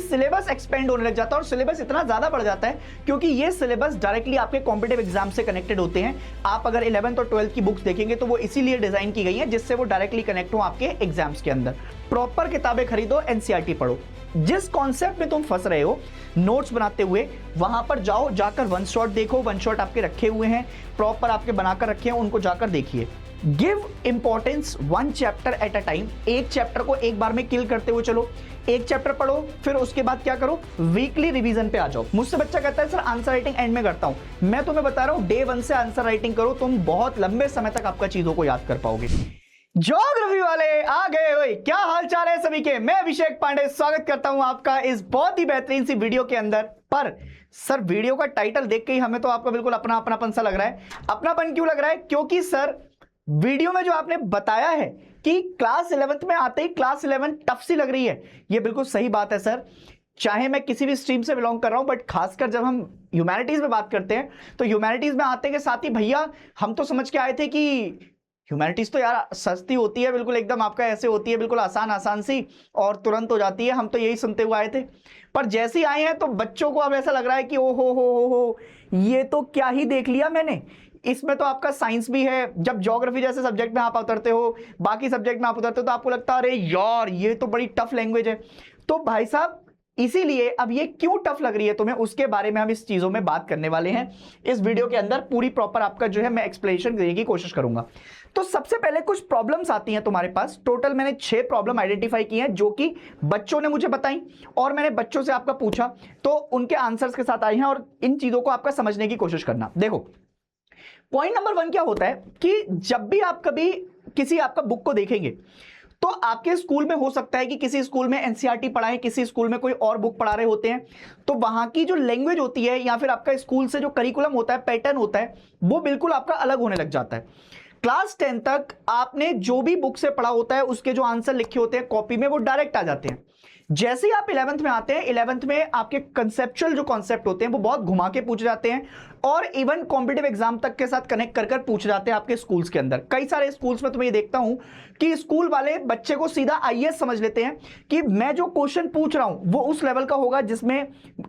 Syllabus expand होने लग जाता है और सिलेबस इतना ज्यादा बढ़ जाता है क्योंकि ये सिलेबस डायरेक्टली आपके कॉम्पिटिटिव एग्जाम से कनेक्टेड होते हैं। आप अगर 11th और 12th की बुक्स देखेंगे तो वो इसीलिए डिजाइन की गई है जिससे वो डायरेक्टली कनेक्ट हो आपके एग्जाम्स के अंदर। प्रॉपर किताबें खरीदो, एनसीईआरटी पढ़ो। जिस कॉन्सेप्ट में तुम फंस रहे हो नोट्स बनाते हुए, वहां पर जाओ, जाकर वन शॉट देखो। वन शॉट आपके रखे हुए हैं, प्रॉपर आपके बनाकर रखे हैं, उनको जाकर देखिए। Give importance one chapter at a time. एक चैप्टर को एक बार में किल करते हुए चलो। एक चैप्टर पढ़ो, फिर उसके बाद क्या करो, वीकली रिवीजन पे आ जाओ। मुझसे बच्चा कहता है सर आंसर राइटिंग एंड में करता हूं। मैं तुम्हें बता रहा हूं डे 1 से आंसर राइटिंग करो, तुम बहुत लंबे समय तक आपका चीजों को याद कर पाओगे। ज्योग्राफी वाले आ गए भाई, क्या हाल चाल है सभी के। मैं अभिषेक पांडे स्वागत करता हूं आपका इस बहुत ही बेहतरीन सी वीडियो के अंदर। पर सर वीडियो का टाइटल देख के ही हमें तो आपका बिल्कुल अपनापन सा लग रहा है। अपनापन क्यों लग रहा है? क्योंकि सर वीडियो में जो आपने बताया है कि क्लास 11th में आते ही क्लास 11 टफ सी लग रही है, ये बिल्कुल सही बात है सर। चाहे मैं किसी भी स्ट्रीम से बिलोंग कर रहा हूं, बट खासकर जब हम ह्यूमैनिटीज में बात करते हैं तो ह्यूमैनिटीज में आते के साथ ही भैया हम तो समझ के आए थे कि ह्यूमैनिटीज तो यार सस्ती होती है, बिल्कुल एकदम आपका ऐसे होती है, बिल्कुल आसान सी और तुरंत हो जाती है। हम तो यही सुनते हुए आए थे, पर जैसे ही आए हैं तो बच्चों को अब ऐसा लग रहा है कि ओ हो ये तो क्या ही देख लिया मैंने। इसमें तो आपका साइंस भी है। जब ज्योग्राफी जैसे सब्जेक्ट में आप उतरते हो, बाकी सब्जेक्ट में आप उतरते हो तो आपको लगता है अरे यार ये तो बड़ी टफ लैंग्वेज है। तो भाई साहब इसीलिए अब ये क्यों टफ लग रही है तुम्हें, उसके बारे में हम इस चीजों में बात करने वाले हैं इस वीडियो के अंदर। पूरी प्रॉपर आपका जो है मैं एक्सप्लेनेशन देने की कोशिश करूंगा। तो सबसे पहले कुछ प्रॉब्लम्स आती हैं तुम्हारे पास। टोटल मैंने 6 प्रॉब्लम आइडेंटिफाई की हैं जो कि बच्चों ने मुझे बताई और मैंने बच्चों से आपका पूछा, तो उनके आंसर्स के साथ आई हैं। और इन चीजों को आपका समझने की कोशिश करना। देखो पॉइंट नंबर 1 क्या होता है कि जब भी आप कभी किसी आपका बुक को देखेंगे तो आपके स्कूल में हो सकता है कि किसी स्कूल में एनसीईआरटी पढ़ाएं, किसी स्कूल में कोई और बुक पढ़ा रहे होते हैं, तो वहां की जो लैंग्वेज होती है या फिर आपका स्कूल से जो करिकुलम होता है, पैटर्न होता है, वो बिल्कुल आपका अलग होने लग जाता है। क्लास 10 तक आपने जो भी बुक से पढ़ा होता है उसके जो आंसर लिखे होते हैं कॉपी में वो डायरेक्ट आ जाते हैं। जैसे ही आप 11th में आते हैं, 11th में आपके कंसेप्चुअल जो कॉन्सेप्ट होते हैं वो बहुत घुमा के पूछे जाते हैं और इवन कॉम्पिटिटिव एग्जाम तक के साथ कनेक्ट कर पूछे जाते हैं आपके स्कूल्स के अंदर। कई सारे स्कूल्स में तो मैं ये देखता हूं कि स्कूल वाले बच्चे को सीधा आईएएस समझ लेते हैं कि मैं जो क्वेश्चन पूछ रहा हूं वो उस लेवल का होगा, जिसमें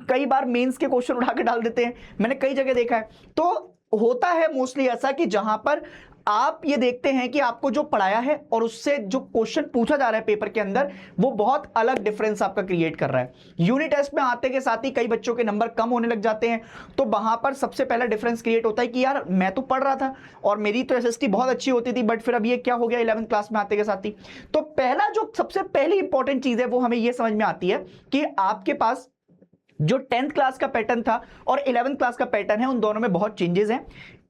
कई बार मेंस के क्वेश्चन उठा के डाल देते हैं। मैंने कई जगह देखा है। तो होता है मोस्टली ऐसा कि जहां पर आप ये देखते हैं कि आपको जो पढ़ाया है और उससे जो क्वेश्चन पूछा जा रहा है पेपर के अंदर वो बहुत अलग डिफरेंस आपका क्रिएट कर रहा है। यूनिट टेस्ट में आते के साथ ही कई बच्चों के नंबर कम होने लग जाते हैं, तो वहां पर सबसे पहला डिफरेंस क्रिएट होता है कि यार मैं तो पढ़ रहा था और मेरी तो एसएसटी बहुत अच्छी होती थी, बट फिर अब ये क्या हो गया 11th क्लास में आते के साथ ही। तो पहला जो सबसे पहली इंपॉर्टेंट चीज है वो हमें ये समझ में आती है कि आपके पास जो 10th क्लास का पैटर्न था और 11th क्लास का पैटर्न है, उन दोनों में बहुत चेंजेस हैं।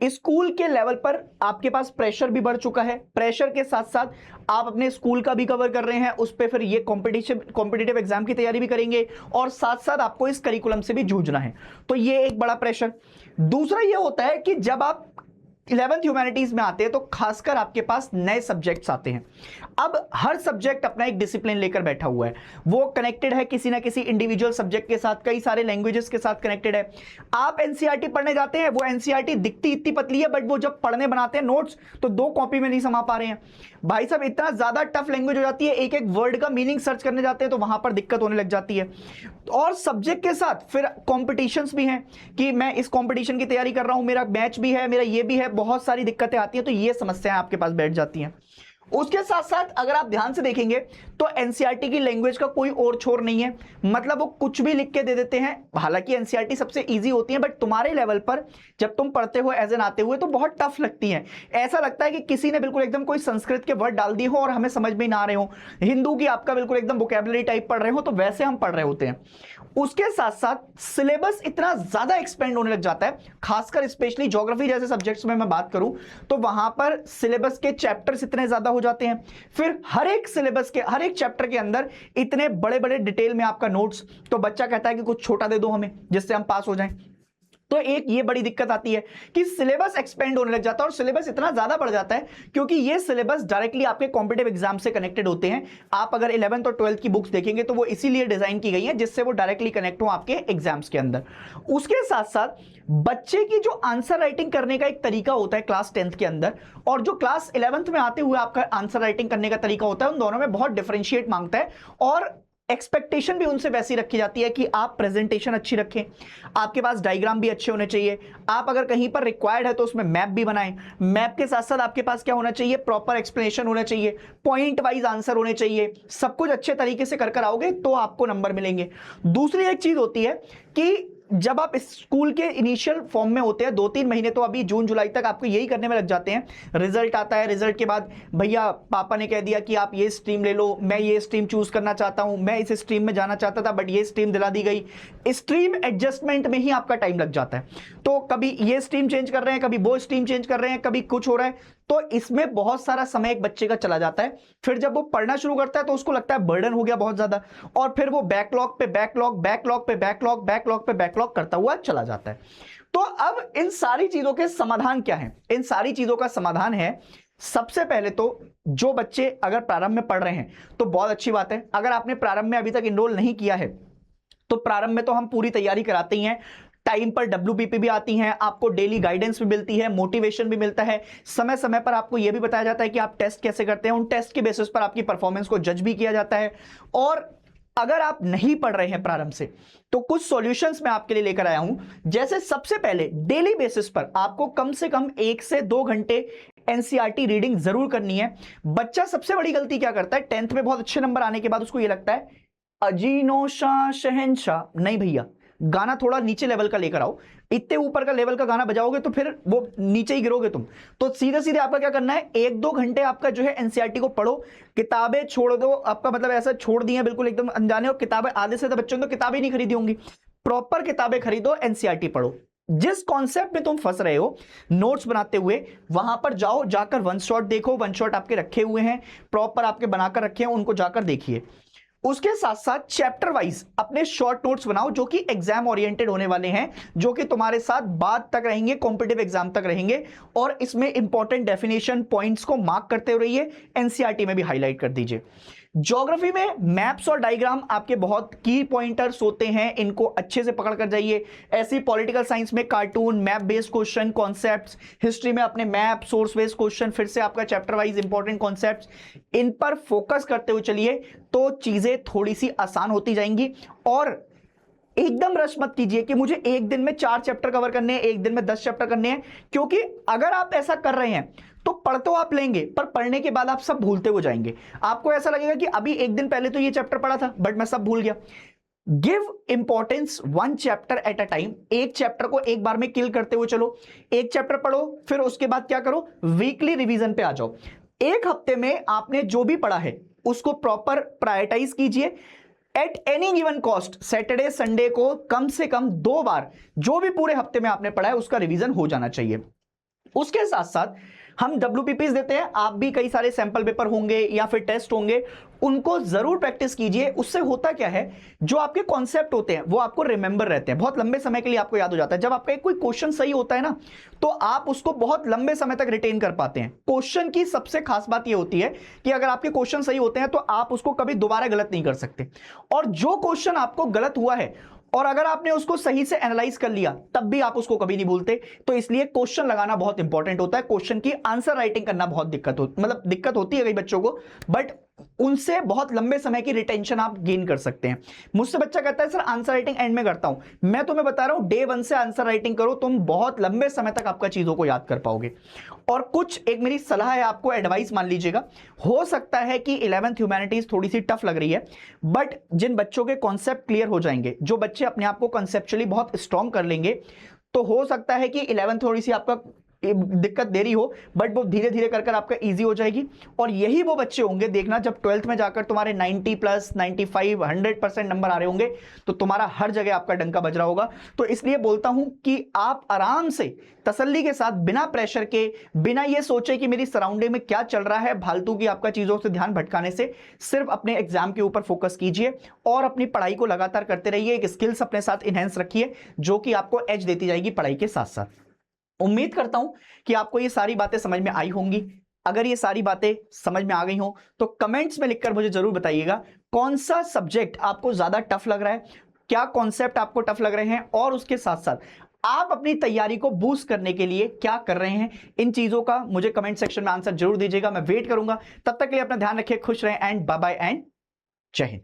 स्कूल के लेवल पर आपके पास प्रेशर भी बढ़ चुका है, प्रेशर के साथ साथ आप अपने स्कूल का भी कवर कर रहे हैं, उस पे फिर ये कॉम्पिटिटिव एग्जाम की तैयारी भी करेंगे और साथ साथ आपको इस करिकुलम से भी जूझना है, तो ये एक बड़ा प्रेशर। दूसरा ये होता है कि जब आप 11th ह्यूमैनिटीज में आते हैं तो खासकर आपके पास नए सब्जेक्ट्स आते हैं। अब हर सब्जेक्ट अपना एक डिसिप्लिन लेकर बैठा हुआ है, वो कनेक्टेड है किसी ना किसी इंडिविजुअल सब्जेक्ट के साथ, कई सारे लैंग्वेजेस के साथ कनेक्टेड है। आप एनसीईआरटी पढ़ने जाते हैं, वो एनसीईआरटी दिखती इतनी पतली है, बट वो जब पढ़ने बनाते हैं नोट्स तो 2 कॉपी में नहीं समा पा रहे हैं। भाई साहब इतना ज्यादा टफ लैंग्वेज हो जाती है, एक एक वर्ड का मीनिंग सर्च करने जाते हैं तो वहां पर दिक्कत होने लग जाती है। और सब्जेक्ट के साथ फिर कॉम्पिटिशंस भी हैं कि मैं इस कॉम्पिटिशन की तैयारी कर रहा हूं, मेरा मैच भी है, मेरा ये भी है, बहुत सारी दिक्कतें आती हैं, तो ये समस्याएं आपके पास बैठ जाती हैं। उसके साथ साथ अगर आप ध्यान से देखेंगे तो एनसीईआरटी की लैंग्वेज का कोई और छोर नहीं है, मतलब वो कुछ भी लिख के दे देते हैं। हालांकि एनसीईआरटी सबसे इजी होती है, बट तुम्हारे लेवल पर जब तुम पढ़ते हो एज एन आते हुए तो बहुत टफ लगती है। ऐसा लगता है कि किसी ने बिल्कुल एकदम कोई संस्कृत के वर्ड डाल दिए हो और हमें समझ में ना आ रहे हो, हिंदू की आपका बिल्कुल एकदम वोकैबुलरी टाइप पढ़ रहे हो, तो वैसे हम पढ़ रहे होते हैं। उसके साथ साथ सिलेबस इतना ज्यादा एक्सपेंड होने लग जाता है, खासकर स्पेशली ज्योग्राफी जैसे सब्जेक्ट्स में मैं बात करूं तो वहां पर सिलेबस के चैप्टर्स इतने ज्यादा हो जाते हैं, फिर हर एक सिलेबस के हर एक चैप्टर के अंदर इतने बड़े बड़े डिटेल में आपका नोट्स, तो बच्चा कहता है कि कुछ छोटा दे दो हमें जिससे हम पास हो जाएं। तो एक ये बड़ी दिक्कत आती है कि सिलेबस एक्सपेंड होने लग जाता है और सिलेबस इतना ज्यादा बढ़ जाता है क्योंकि ये सिलेबस डायरेक्टली आपके कॉम्पिटिटिव एग्जाम से कनेक्टेड होते हैं। आप अगर 11th और 12th की बुक्स देखेंगे तो वो इसीलिए डिजाइन की गई है जिससे वो डायरेक्टली कनेक्ट हो आपके एग्जाम्स के अंदर। उसके साथ साथ बच्चे की जो आंसर राइटिंग करने का एक तरीका होता है क्लास 10th के अंदर और जो क्लास 11th में आते हुए आपका आंसर राइटिंग करने का तरीका होता है, उन दोनों में बहुत डिफरेंशिएट मांगता है और एक्सपेक्टेशन भी उनसे वैसी रखी जाती है कि आप प्रेजेंटेशन अच्छी रखें, आपके पास डायग्राम भी अच्छे होने चाहिए, आप अगर कहीं पर रिक्वायर्ड है तो उसमें मैप भी बनाएं, मैप के साथ साथ आपके पास क्या होना चाहिए, प्रॉपर एक्सप्लेनेशन होना चाहिए, पॉइंट वाइज आंसर होने चाहिए, सब कुछ अच्छे तरीके से कर आओगे तो आपको नंबर मिलेंगे। दूसरी एक चीज होती है कि जब आप स्कूल के इनिशियल फॉर्म में होते हैं 2-3 महीने तो अभी जून जुलाई तक आपको यही करने में लग जाते हैं, रिजल्ट आता है, रिजल्ट के बाद भैया पापा ने कह दिया कि आप ये स्ट्रीम ले लो, मैं ये स्ट्रीम चूज करना चाहता हूं, मैं इस स्ट्रीम में जाना चाहता था बट ये स्ट्रीम दिला दी गई, स्ट्रीम एडजस्टमेंट में ही आपका टाइम लग जाता है। तो कभी ये स्ट्रीम चेंज कर रहे हैं, कभी वो स्ट्रीम चेंज कर रहे हैं, कभी कुछ हो रहा है, तो इसमें बहुत सारा समय एक बच्चे का चला जाता है। फिर जब वो पढ़ना शुरू करता है तो उसको लगता है बर्डन हो गया बहुत ज्यादा, और फिर वो बैकलॉग पे बैकलॉग, बैकलॉग पे बैकलॉग, बैकलॉग पे बैकलॉग करता हुआ चला जाता है। तो अब इन सारी चीजों के समाधान क्या है? इन सारी चीजों का समाधान है, सबसे पहले तो जो बच्चे अगर प्रारंभ में पढ़ रहे हैं तो बहुत अच्छी बात है। अगर आपने प्रारंभ में अभी तक इनरोल नहीं किया है तो प्रारंभ में तो हम पूरी तैयारी कराते ही हैं, टाइम पर WPP भी आती हैं, आपको डेली गाइडेंस भी मिलती है, मोटिवेशन भी मिलता है, समय समय पर आपको यह भी बताया जाता है कि आप टेस्ट कैसे करते हैं, उन टेस्ट के बेसिस पर आपकी परफॉर्मेंस को जज भी किया जाता है। और अगर आप नहीं पढ़ रहे हैं प्रारंभ से तो कुछ सॉल्यूशंस मैं आपके लिए लेकर आया हूं। जैसे सबसे पहले डेली बेसिस पर आपको कम से कम 1 से 2 घंटे एनसीईआरटी रीडिंग जरूर करनी है। बच्चा सबसे बड़ी गलती क्या करता है, 10th में बहुत अच्छे नंबर आने के बाद उसको यह लगता है अजीनो शाह शहनशाह, नहीं भैया गाना थोड़ा नीचे लेवल का लेकर आओ, इतने ऊपर का लेवल का गाना बजाओगे तो फिर वो नीचे ही गिरोगे तुम। तो सीधे सीधे आपका क्या करना है, 1-2 घंटे आपका जो है एनसीईआरटी को पढ़ो, किताबें छोड़ दो, आपका मतलब ऐसा छोड़ दिए बिल्कुल एकदम अनजाने, और किताबें आधे से तो बच्चों ने तो किताबें नहीं खरीदी होंगी, प्रॉपर किताबें खरीदो, एनसीईआरटी पढ़ो। जिस कॉन्सेप्ट में तुम फंस रहे हो नोट्स बनाते हुए, वहां पर जाओ, जाकर वन शॉट देखो, वन शॉट आपके रखे हुए हैं, प्रॉपर आपके बनाकर रखे हैं, उनको जाकर देखिए। उसके साथ साथ चैप्टर वाइज अपने शॉर्ट नोट्स बनाओ जो कि एग्जाम ओरिएंटेड होने वाले हैं, जो कि तुम्हारे साथ बाद तक रहेंगे, कॉम्पिटिटिव एग्जाम तक रहेंगे, और इसमें इंपॉर्टेंट डेफिनेशन पॉइंट्स को मार्क करते हुए रहिए, एनसीईआरटी में भी हाईलाइट कर दीजिए। ज्योग्राफी में मैप्स और डायग्राम आपके बहुत की पॉइंटर्स होते हैं, इनको अच्छे से पकड़ कर जाइए। ऐसी पॉलिटिकल साइंस में cartoon, map based question, concepts, history में अपने मैप, सोर्स बेस्ड क्वेश्चन, फिर से आपका चैप्टर वाइज इंपॉर्टेंट कॉन्सेप्ट्स, इन पर फोकस करते हुए चलिए तो चीजें थोड़ी सी आसान होती जाएंगी। और एकदम रश मत कीजिए कि मुझे एक दिन में 4 चैप्टर कवर करने हैं, एक दिन में 10 चैप्टर करने हैं, क्योंकि अगर आप ऐसा कर रहे हैं तो पढ़ तो आप लेंगे पर पढ़ने के बाद आप सब भूलते हो जाएंगे। आपको ऐसा लगेगा कि अभी एक दिन पहले तो ये चैप्टर पढ़ा था बट मैं सब भूल गया। Give importance 1 chapter at a time, एक चैप्टर को एक बार में किल करते हुए चलो, एक चैप्टर पढ़ो, फिर उसके बाद क्या करो, वीकली रिवीजन पे आ जाओ। एक हफ्ते में आपने जो भी पढ़ा है उसको प्रॉपर प्रायोरिटाइज कीजिए। At any given cost Saturday Sunday को कम से कम 2 बार जो भी पूरे हफ्ते में आपने पढ़ा है उसका रिवीजन हो जाना चाहिए। उसके साथ साथ हम WPPs देते हैं, आप भी कई सारे सैंपल पेपर होंगे या फिर टेस्ट होंगे, उनको जरूर प्रैक्टिस कीजिए। उससे होता क्या है, जो आपके कॉन्सेप्ट होते हैं वो आपको रिमेंबर रहते हैं, बहुत लंबे समय के लिए आपको याद हो जाता है। जब आपका कोई क्वेश्चन सही होता है ना तो आप उसको बहुत लंबे समय तक रिटेन कर पाते हैं। क्वेश्चन की सबसे खास बात यह होती है कि अगर आपके क्वेश्चन सही होते हैं तो आप उसको कभी दोबारा गलत नहीं कर सकते, और जो क्वेश्चन आपको गलत हुआ है और अगर आपने उसको सही से एनालाइज कर लिया तब भी आप उसको कभी नहीं भूलते। तो इसलिए क्वेश्चन लगाना बहुत इंपॉर्टेंट होता है। क्वेश्चन की आंसर राइटिंग करना बहुत दिक्कत होती है कई बच्चों को, बट उनसे बहुत लंबे समय की रिटेंशन आप गेन कर सकते हैं। मुझसे बच्चा कहता है सर आंसर राइटिंग एंड में करता हूं, मैं तुम्हें बता रहा हूं डे 1 से आंसर राइटिंग करो, तुम बहुत लंबे समय तक आपका चीजों को याद कर पाओगे। और कुछ एक मेरी सलाह है आपको, एडवाइस मान लीजिएगा, हो सकता है कि 11th ह्यूमैनिटीज थोड़ी सी टफ लग रही है, बट जिन बच्चों के कॉन्सेप्ट क्लियर हो जाएंगे, जो बच्चे अपने आप को कॉन्सेप्चुअली बहुत स्ट्रॉन्ग कर लेंगे, तो हो सकता है कि 11th थोड़ी सी आपका दिक्कत देरी हो बट वो धीरे धीरे कर आपका इजी हो जाएगी। और यही वो बच्चे होंगे, देखना जब 12th में जाकर तुम्हारे 90+, 95, 100% नंबर आ रहे होंगे तो तुम्हारा हर जगह आपका डंका बज रहा होगा। तो इसलिए बोलता हूं कि आप आराम से तसल्ली के साथ, बिना प्रेशर के, बिना ये सोचे कि मेरी सराउंडिंग में क्या चल रहा है, फालतू की आपका चीजों से ध्यान भटकाने से, सिर्फ अपने एग्जाम के ऊपर फोकस कीजिए और अपनी पढ़ाई को लगातार करते रहिए। एक स्किल्स अपने साथ इनहेंस रखिए जो कि आपको एज देती जाएगी पढ़ाई के साथ साथ। उम्मीद करता हूं कि आपको ये सारी बातें समझ में आई होंगी। अगर ये सारी बातें समझ में आ गई हो तो कमेंट्स में लिखकर मुझे जरूर बताइएगा कौन सा सब्जेक्ट आपको ज्यादा टफ लग रहा है, क्या कॉन्सेप्ट आपको टफ लग रहे हैं, और उसके साथ साथ आप अपनी तैयारी को बूस्ट करने के लिए क्या कर रहे हैं। इन चीजों का मुझे कमेंट सेक्शन में आंसर जरूर दीजिएगा, मैं वेट करूंगा। तब तक के लिए अपना ध्यान रखिए, खुश रहें, एंड बाय बाय एंड जय हिंद।